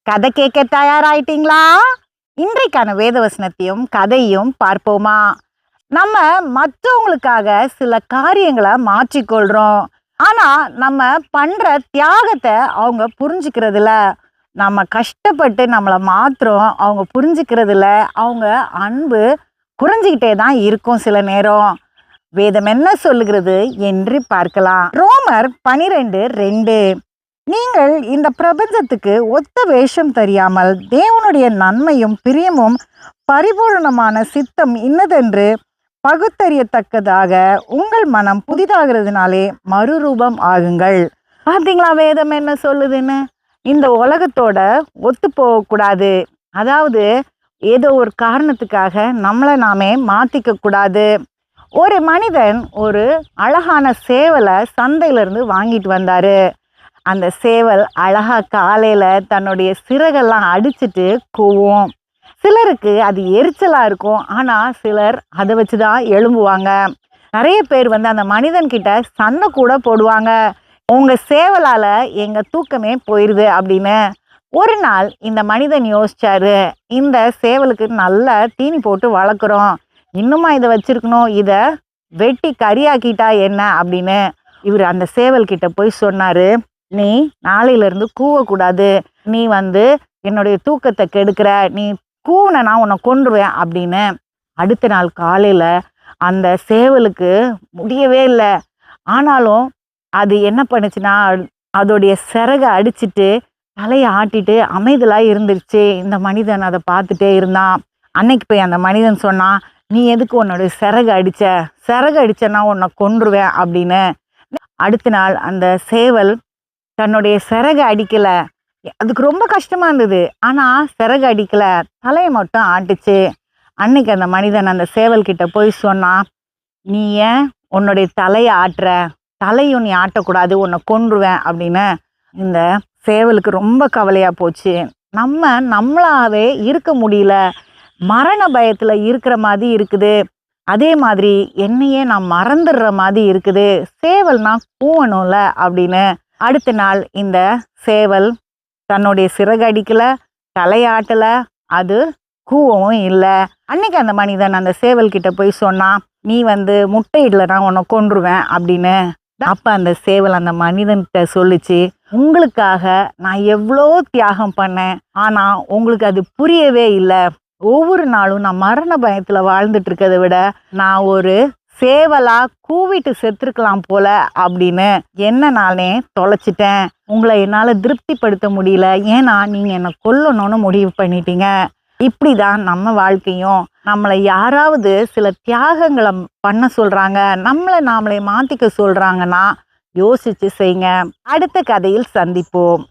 கதை கேட்க தயாராயிட்டீங்களா? இன்றைக்கான வேதவசனத்தையும் கதையும் பார்ப்போமா? நம்ம மற்றவங்களுக்காக சில காரியங்களை மாற்றிக்கொள்றோம். ஆனா நம்ம பண்ற தியாகத்தை அவங்க புரிஞ்சுக்கிறதுல, நம்ம கஷ்டப்பட்டு நம்மளை மாத்திரம் அவங்க புரிஞ்சுக்கிறதுல, அவங்க அன்பு குறைஞ்சிக்கிட்டே தான் இருக்கும் சில நேரம். வேதம் என்ன சொல்லுகிறது என்று பார்க்கலாம். ரோமர் 12:2. நீங்கள் இந்த பிரபஞ்சத்துக்கு ஒத்த வேஷம் தெரியாமல் தேவனுடைய நன்மையும் பிரியமும் பரிபூர்ணமான சித்தம் இன்னதென்று பகுத்தறியத்தக்கதாக உங்கள் மனம் புதிதாகிறதுனாலே மறுரூபம் ஆகுங்கள். பார்த்தீங்களா வேதம் என்ன சொல்லுதுன்னு? இந்த உலகத்தோட ஒத்து போகக்கூடாது. அதாவது ஏதோ ஒரு காரணத்துக்காக நம்மளை நாமே மாற்றிக்க கூடாது. ஒரு மனிதன் ஒரு அழகான சேவலை சந்தையிலிருந்து வாங்கிட்டு வந்தாரு. அந்த சேவல் அழகா காலையில தன்னுடைய சிறகெல்லாம் அடிச்சுட்டு கூவும். சிலருக்கு அது எரிச்சலா இருக்கும். ஆனா சிலர் அதை வச்சுதான் எழும்புவாங்க. நிறைய பேர் அந்த மனிதன் கிட்ட சண்டை கூட போடுவாங்க. உங்க சேவலால எங்க தூக்கமே போயிருது அப்படின்னு. ஒரு நாள் இந்த மனிதன் யோசிச்சாரு, இந்த சேவலுக்கு நல்ல தீனி போட்டு வளர்க்குறோம், இன்னுமா இதை வச்சிருக்கணும், இதை வெட்டி கறியாக்கிட்டா என்ன அப்படின்னு. இவர் அந்த சேவல் கிட்ட போய் சொன்னாரு, நீ நாளையிலிருந்து கூவக்கூடாது, நீ என்னுடைய தூக்கத்தை கெடுக்கிற, நீ கூவுனா உன்னை கொன்றுவேன் அப்படின்னு. அடுத்த நாள் காலையில அந்த சேவலுக்கு முடியவே இல்லை. ஆனாலும் அது என்ன பண்ணுச்சுன்னா, அதோடைய சிறகை அடிச்சுட்டு தலையை ஆட்டிட்டு அமைதலாக இருந்துருச்சு. இந்த மனிதன் அதை பார்த்துட்டே இருந்தான். அன்னைக்கு போய் அந்த மனிதன் சொன்னான், நீ எதுக்கு உன்னுடைய சிறகு அடிச்சனா உன்னை கொன்றுவேன் அப்படின்னு. அடுத்த நாள் அந்த சேவல் தன்னுடைய சிறகு அடிக்கல. அதுக்கு ரொம்ப கஷ்டமா இருந்தது. ஆனா சிறகு அடிக்கல, தலையை மட்டும் ஆட்டுச்சு. அன்னைக்கு அந்த மனிதன் அந்த சேவல் கிட்ட போய் சொன்னான், நீ ஏன் உன்னுடைய தலையை ஆட்டுற, தலையும் நீ ஆட்டக்கூடாது, உன்னை கொன்றுவேன் அப்படின்னு. இந்த சேவலுக்கு ரொம்ப கவலையா போச்சு. நம்மளாவே இருக்க முடியல, மரண பயத்துல இருக்கிற மாதிரி இருக்குது. அதே மாதிரி என்னையே நான் மறந்துடுற மாதிரி இருக்குது. சேவல்னா கூவணும்ல அப்படின்னு. அடுத்த நாள் இந்த சேவல் தன்னுடைய சிறகு அடிக்கல, தலையாட்டல, அது கூவவும் இல்லை. அன்னைக்கு அந்த மனிதன் அந்த சேவல் கிட்ட போய் சொன்னான், நீ முட்டையிடல நான் உன்னை கொன்றுவேன் அப்படின்னு. அப்ப அந்த சேவல் அந்த மனிதன்கிட்ட சொல்லிச்சு, உங்களுக்காக நான் எவ்வளோ தியாகம் பண்ணேன், ஆனா உங்களுக்கு அது புரியவே இல்லை. ஒவ்வொரு நாளும் நான் மரண பயத்துல வாழ்ந்துட்டு இருக்கிறத விட நான் ஒரு சேவலா கூவிட்டு செத்துருக்கலாம் போல அப்படின்னு என்ன நானே தொலைச்சிட்டேன். உங்களை என்னால திருப்திப்படுத்த முடியல, ஏன்னா நீங்க என்னை கொல்லணும்னு முடிவு பண்ணிட்டீங்க. இப்படிதான் நம்ம வாழ்க்கையும். நம்மளை யாராவது சில தியாகங்களை பண்ண சொல்றாங்க, நாமளே மாத்திக்க சொல்றாங்கன்னா யோசிச்சு செய்யுங்க. அடுத்த கதையில் சந்திப்போம்.